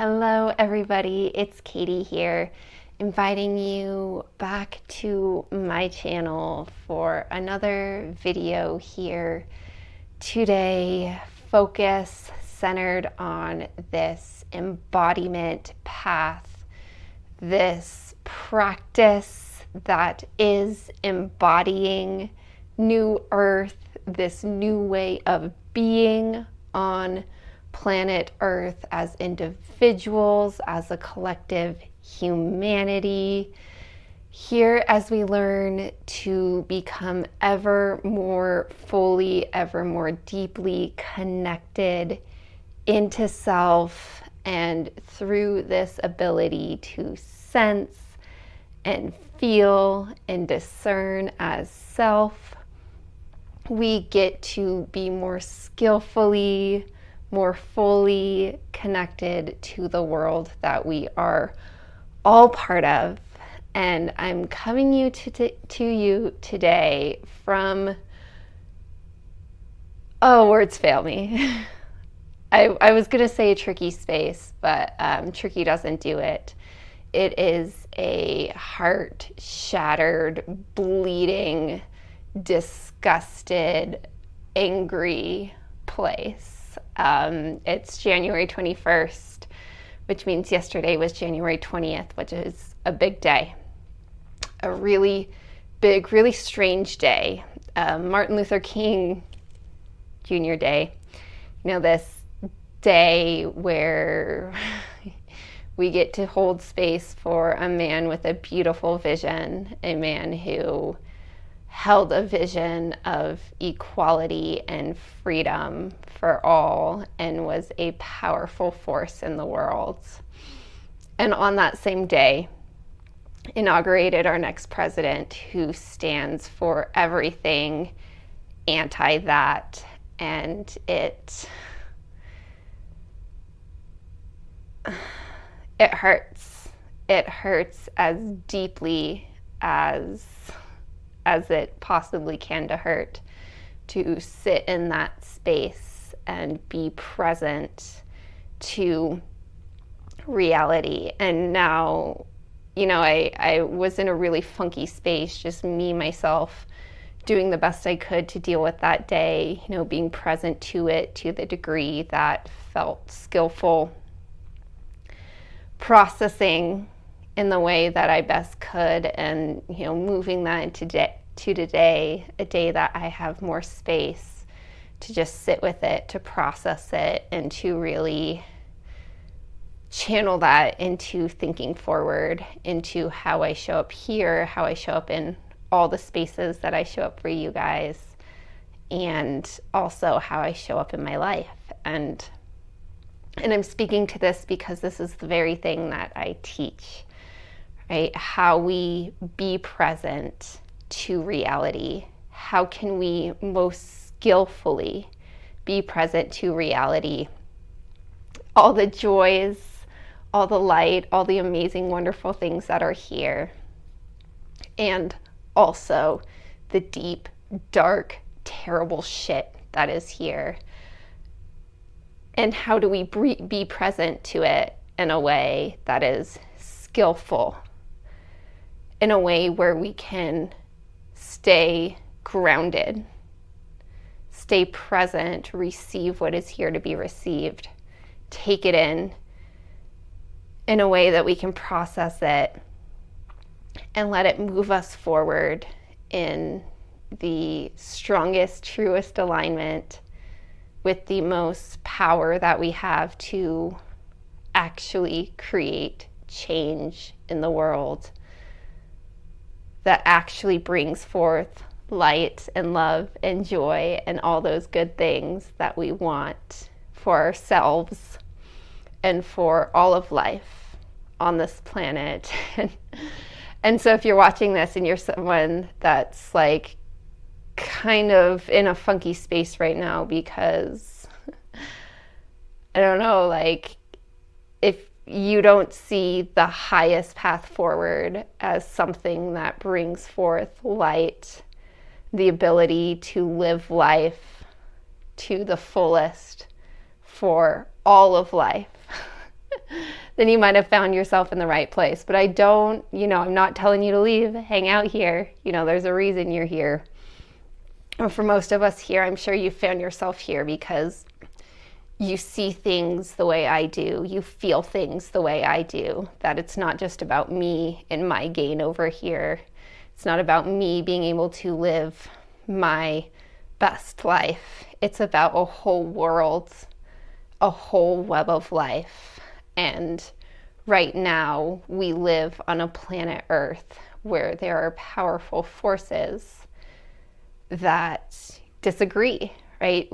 Hello everybody, it's Katie here, inviting you back to my channel for another video here today. Focus centered on this embodiment path, this practice that is embodying new earth, this new way of being on planet Earth as individuals, as a collective humanity, here as we learn to become ever more fully, ever more deeply connected into self, and through this ability to sense and feel and discern as self, we get to be more skillfully, more fully connected to the world that we are all part of. And I'm coming to you today from, words fail me. I was going to say a tricky space, but tricky doesn't do it. It is a heart-shattered, bleeding, disgusted, angry place. It's January 21st, which means yesterday was January 20th, which is a big day. A really big, really strange day. Martin Luther King Jr. Day. You know, this day where we get to hold space for a man with a beautiful vision, a man who held a vision of equality and freedom for all and was a powerful force in the world. And on that same day, inaugurated our next president, who stands for everything anti that. And it hurts. It hurts as deeply as it possibly can to hurt, to sit in that space and be present to reality. And now, you know, I was in a really funky space, just me, myself, doing the best I could to deal with that day, you know, being present to it to the degree that felt skillful, processing in the way that I best could, and, you know, moving that into today, a day that I have more space to just sit with it, to process it, and to really channel that into thinking forward, into how I show up here, how I show up in all the spaces that I show up for you guys, and also how I show up in my life. And I'm speaking to this because this is the very thing that I teach, right? How we be present to reality. How can we most skillfully be present to reality? All the joys, all the light, all the amazing, wonderful things that are here. And also the deep, dark, terrible shit that is here. And how do we be present to it in a way that is skillful, in a way where we can stay grounded, stay present, receive what is here to be received, take it in a way that we can process it and let it move us forward in the strongest, truest alignment with the most power that we have to actually create change in the world that actually brings forth light and love and joy and all those good things that we want for ourselves and for all of life on this planet. And so if you're watching this and you're someone that's like kind of in a funky space right now because, I don't know, like if you don't see the highest path forward as something that brings forth light, the ability to live life to the fullest for all of life, then you might have found yourself in the right place. But I'm not telling you to leave, hang out here. There's a reason you're here. Or for most of us here, I'm sure you found yourself here because you see things the way I do. You feel things the way I do. That it's not just about me and my gain over here. It's not about me being able to live my best life. It's about a whole world, a whole web of life. And right now, we live on a planet Earth where there are powerful forces that disagree, right?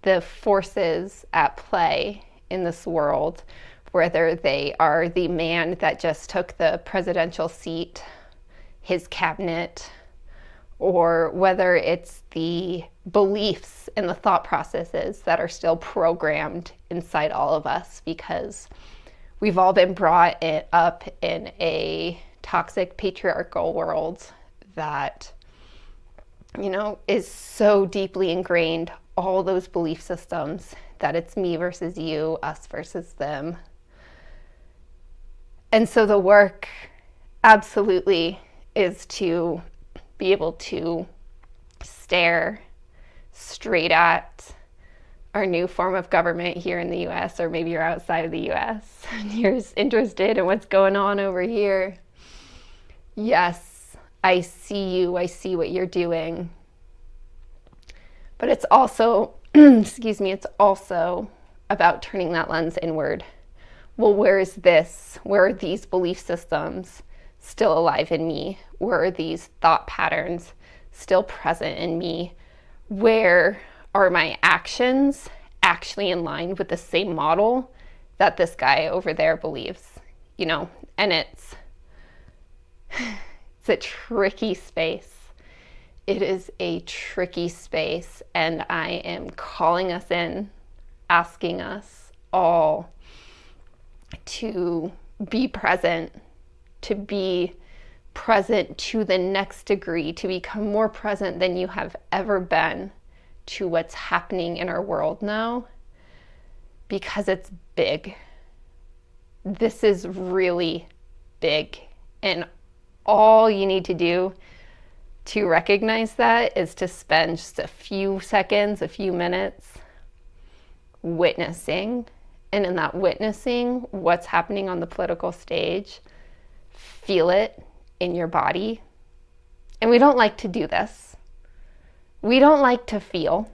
The forces at play in this world, whether they are the man that just took the presidential seat, his cabinet, or whether it's the beliefs and the thought processes that are still programmed inside all of us, because we've all been brought up in a toxic patriarchal world that is so deeply ingrained, all those belief systems, that it's me versus you, us versus them. And so the work absolutely is to be able to stare straight at our new form of government here in the US, or maybe you're outside of the US and you're interested in what's going on over here. Yes, I see you, I see what you're doing. But it's also, it's also about turning that lens inward. Well, where is this? Where are these belief systems still alive in me? Where are these thought patterns still present in me? Where are my actions actually in line with the same model that this guy over there believes? And it's a tricky space. It is a tricky space, and I am calling us in, asking us all to be present to the next degree, to become more present than you have ever been to what's happening in our world now, because it's big. This is really big, and all you need to do to recognize that is to spend just a few seconds, a few minutes witnessing. And in that witnessing, what's happening on the political stage, feel it in your body. And we don't like to do this. We don't like to feel.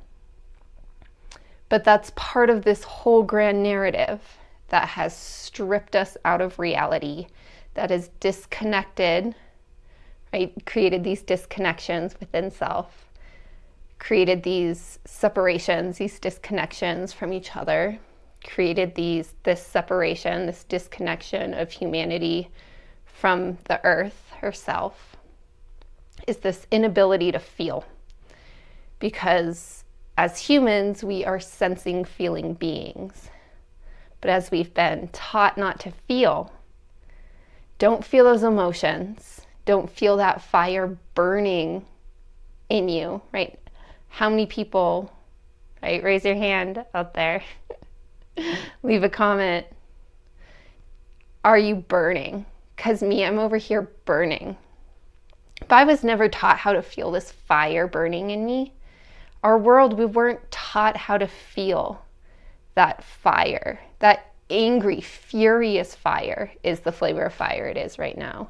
But that's part of this whole grand narrative that has stripped us out of reality, that is disconnected, right? Created these disconnections within self, created these separations, these disconnections from each other, created this separation, this disconnection of humanity from the earth herself, is this inability to feel. Because as humans, we are sensing, feeling beings. But as we've been taught not to feel, don't feel those emotions. Don't feel that fire burning in you, right? How many people, right? Raise your hand out there. Leave a comment. Are you burning? Because me, I'm over here burning. But I was never taught how to feel this fire burning in me. Our world, we weren't taught how to feel that fire. That angry, furious fire is the flavor of fire it is right now.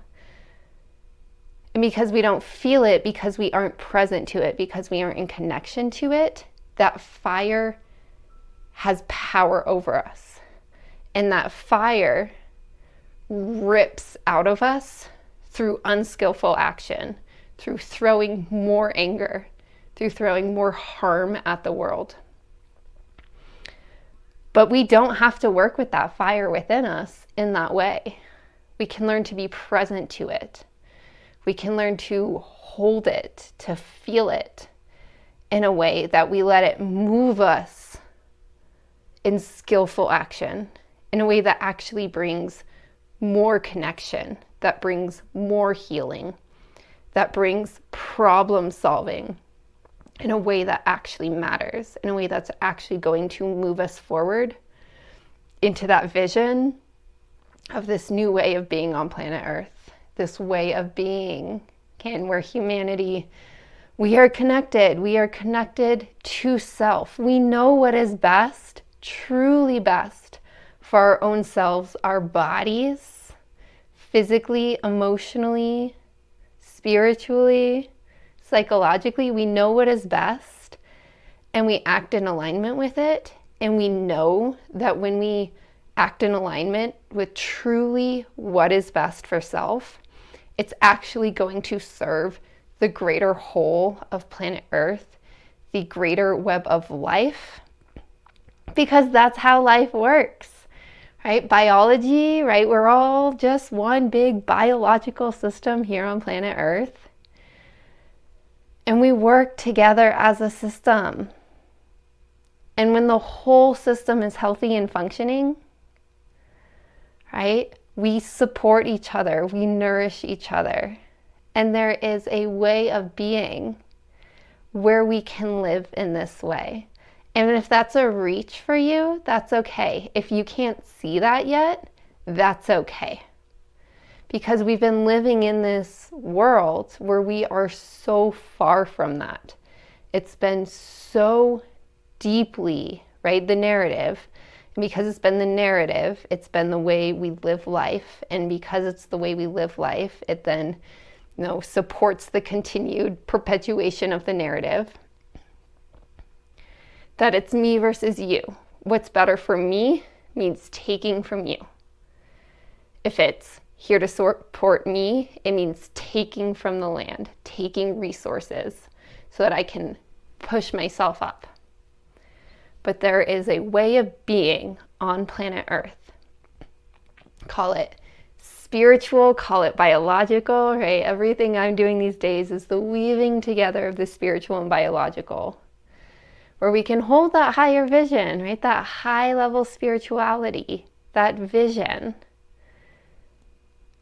And because we don't feel it, because we aren't present to it, because we aren't in connection to it, that fire has power over us. And that fire rips out of us through unskillful action, through throwing more anger, through throwing more harm at the world. But we don't have to work with that fire within us in that way. We can learn to be present to it. We can learn to hold it, to feel it in a way that we let it move us in skillful action, in a way that actually brings more connection, that brings more healing, that brings problem solving in a way that actually matters, in a way that's actually going to move us forward into that vision of this new way of being on planet Earth, this way of being, again, where humanity, we are connected. We are connected to self. We know what is best, truly best for our own selves, our bodies, physically, emotionally, spiritually, psychologically. We know what is best, and we act in alignment with it. And we know that when we act in alignment with truly what is best for self, it's actually going to serve the greater whole of planet Earth, the greater web of life, because that's how life works, right? Biology, right? We're all just one big biological system here on planet Earth, and we work together as a system. And when the whole system is healthy and functioning, right, we support each other, we nourish each other. And there is a way of being where we can live in this way. And if that's a reach for you, that's okay. If you can't see that yet, that's okay. Because we've been living in this world where we are so far from that. It's been so deeply, right, the narrative. And because it's been the narrative, it's been the way we live life. And because it's the way we live life, it then, supports the continued perpetuation of the narrative. That it's me versus you. What's better for me means taking from you. If it's here to support me, it means taking from the land, taking resources so that I can push myself up. But there is a way of being on planet Earth. Call it spiritual, call it biological, right? Everything I'm doing these days is the weaving together of the spiritual and biological, where we can hold that higher vision, right? That high level spirituality, that vision,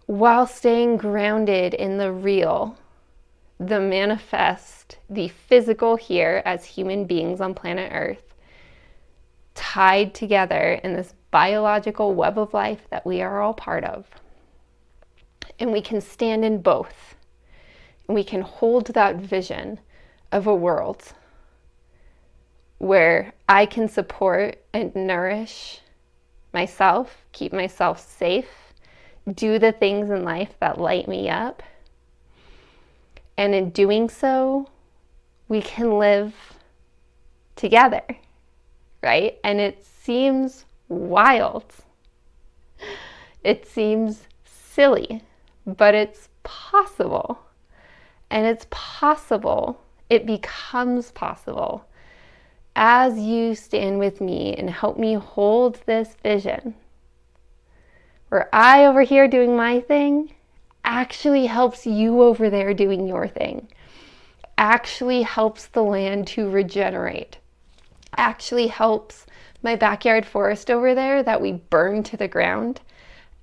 while staying grounded in the real, the manifest, the physical here as human beings on planet Earth, tied together in this biological web of life that we are all part of. And we can stand in both. And we can hold that vision of a world where I can support and nourish myself, keep myself safe, do the things in life that light me up. And in doing so, we can live together, right? And it seems wild. It seems silly, but it's possible. And it's possible. It becomes possible as you stand with me and help me hold this vision, where I over here doing my thing actually helps you over there doing your thing, actually helps the land to regenerate, actually helps my backyard forest over there that we burned to the ground,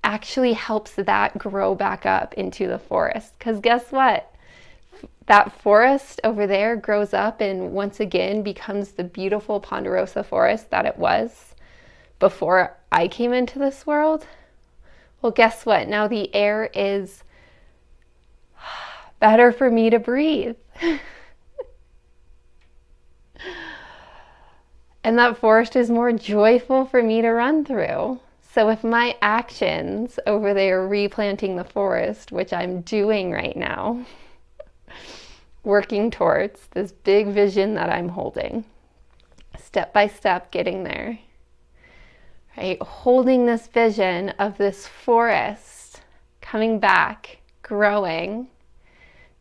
actually helps that grow back up into the forest. Because guess what? That forest over there grows up and once again becomes the beautiful ponderosa forest that it was before I came into this world. Well, guess what? Now the air is better for me to breathe. And that forest is more joyful for me to run through. So if my actions over there replanting the forest, which I'm doing right now, working towards this big vision that I'm holding, step by step getting there, right? Holding this vision of this forest coming back, growing,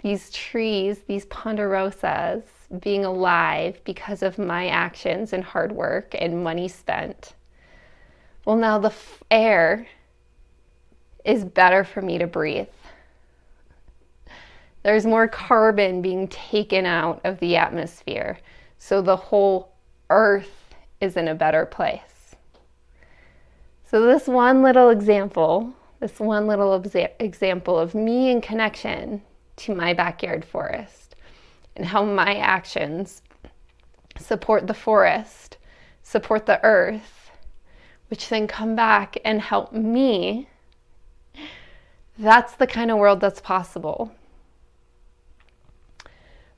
these trees, these ponderosas being alive because of my actions and hard work and money spent. Well, now the air is better for me to breathe. There's more carbon being taken out of the atmosphere, so the whole earth is in a better place. So this one little example of me in connection to my backyard forest and how my actions support the forest, support the earth, which then come back and help me That's the kind of world that's possible.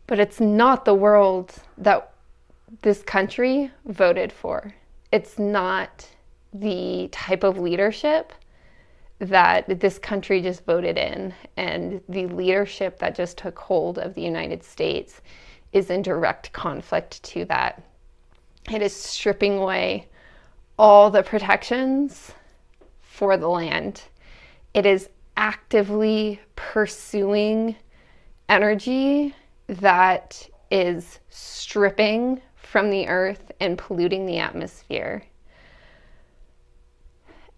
But it's not the world that this country voted for. It's not the type of leadership that this country just voted in. And the leadership that just took hold of the United States is in direct conflict to that. It is stripping away all the protections for the land. It is actively pursuing energy that is stripping from the earth and polluting the atmosphere.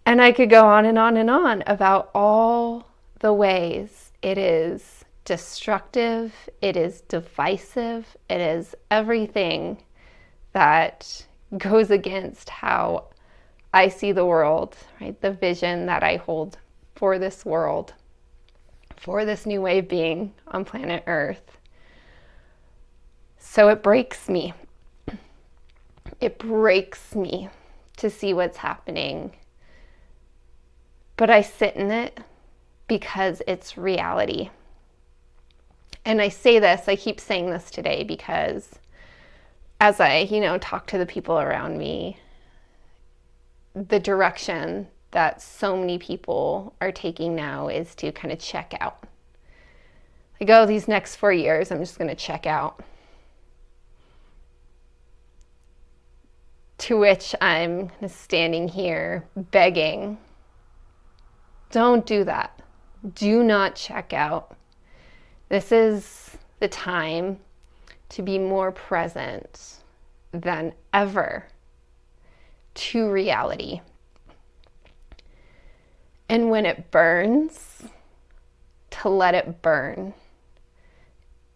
And I could go on and on and on about all the ways it is destructive, it is divisive, it is everything that goes against how I see the world, right? The vision that I hold for this world, for this new way of being on planet Earth. So it breaks me. It breaks me to see what's happening. But I sit in it because it's reality. And I say this, I keep saying this today because as I, talk to the people around me, the direction that so many people are taking now is to kind of check out. Like, oh, these next 4 years, I'm just going to check out. To which I'm standing here begging, don't do that. Do not check out. This is the time to be more present than ever to reality. And when it burns, to let it burn.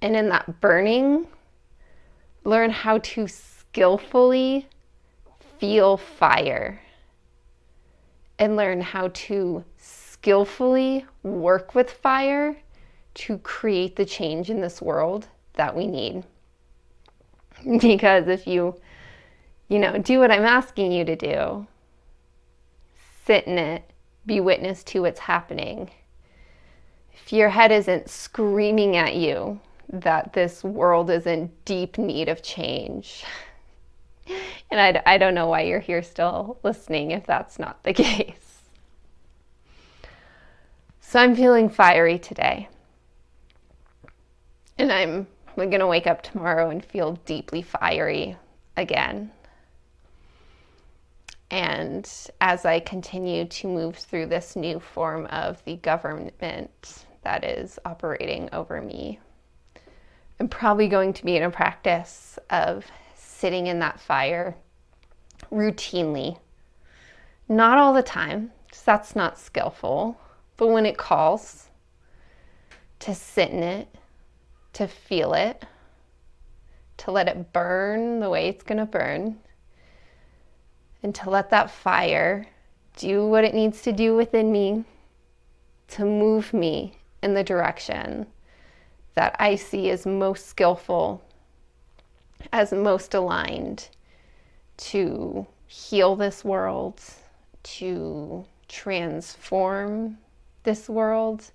And in that burning, learn how to skillfully feel fire. And learn how to skillfully work with fire to create the change in this world that we need. Because if you do what I'm asking you to do, sit in it, be witness to what's happening. If your head isn't screaming at you that this world is in deep need of change, and I don't know why you're here still listening if that's not the case. So I'm feeling fiery today. And I'm going to wake up tomorrow and feel deeply fiery again. And as I continue to move through this new form of the government that is operating over me, I'm probably going to be in a practice of sitting in that fire routinely. Not all the time, because that's not skillful, but when it calls, to sit in it, to feel it, to let it burn the way it's going to burn, and to let that fire do what it needs to do within me to move me in the direction that I see as most skillful, as most aligned to heal this world, to transform this world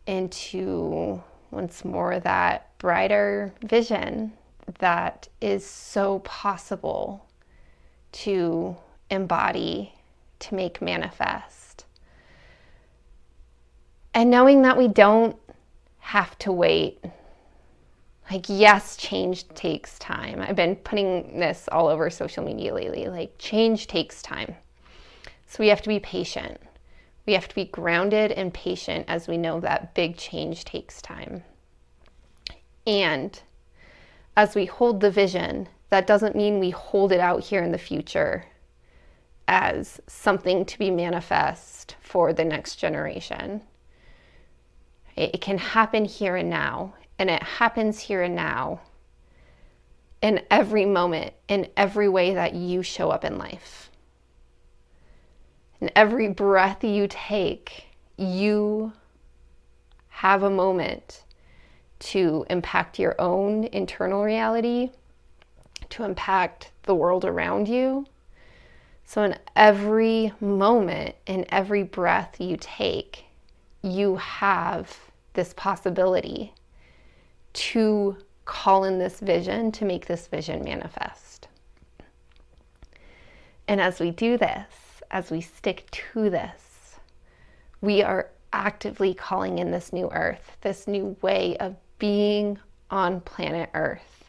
into once more that brighter vision that is so possible to embody, to make manifest. And knowing that we don't have to wait. Like, yes, change takes time. I've been putting this all over social media lately. Like, change takes time. So we have to be patient. We have to be grounded and patient as we know that big change takes time. And as we hold the vision, that doesn't mean we hold it out here in the future as something to be manifest for the next generation. It can happen here and now, and it happens here and now in every moment, in every way that you show up in life. In every breath you take, you have a moment to impact your own internal reality, to impact the world around you. So in every moment, in every breath you take, you have this possibility to call in this vision, to make this vision manifest. And as we do this, as we stick to this, we are actively calling in this new earth, this new way of being on planet Earth,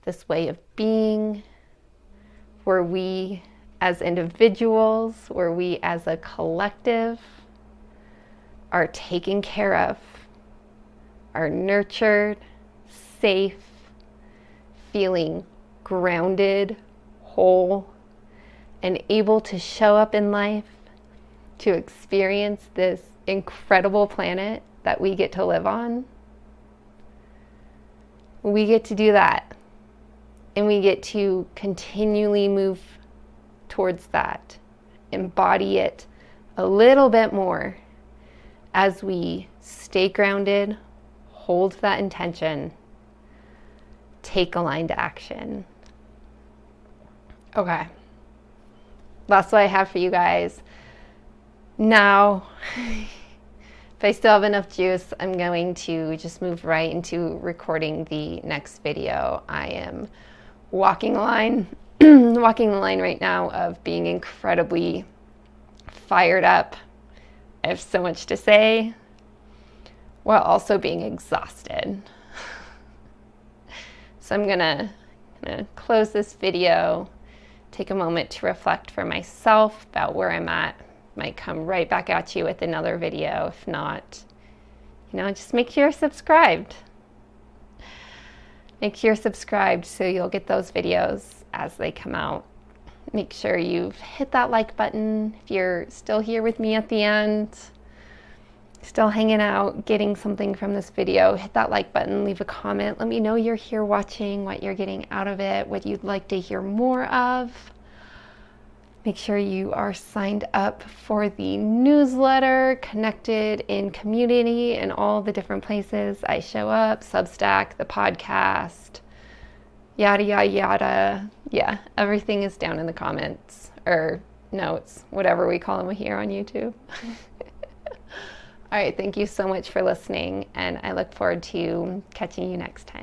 this way of being where we as individuals, where we as a collective are taken care of, are nurtured, safe, feeling grounded, whole, and able to show up in life to experience this incredible planet that we get to live on. We get to do that, and we get to continually move towards that, embody it a little bit more as we stay grounded, hold that intention, take aligned action. Okay, that's what I have for you guys. Now, if I still have enough juice, I'm going to just move right into recording the next video. I am walking the line right now of being incredibly fired up. I have so much to say while also being exhausted. So I'm gonna close this video, take a moment to reflect for myself about where I'm at. Might come right back at you with another video. If not, just make sure you're subscribed. Make sure you're subscribed so you'll get those videos as they come out. Make sure you've hit that like button if you're still here with me at the end, still hanging out, getting something from this video. Hit that like button, leave a comment. Let me know you're here watching, what you're getting out of it, what you'd like to hear more of. Make sure you are signed up for the newsletter, connected in community and all the different places I show up, Substack, the podcast, yada, yada, yada. Yeah, everything is down in the comments or notes, whatever we call them here on YouTube. All right, thank you so much for listening, and I look forward to catching you next time.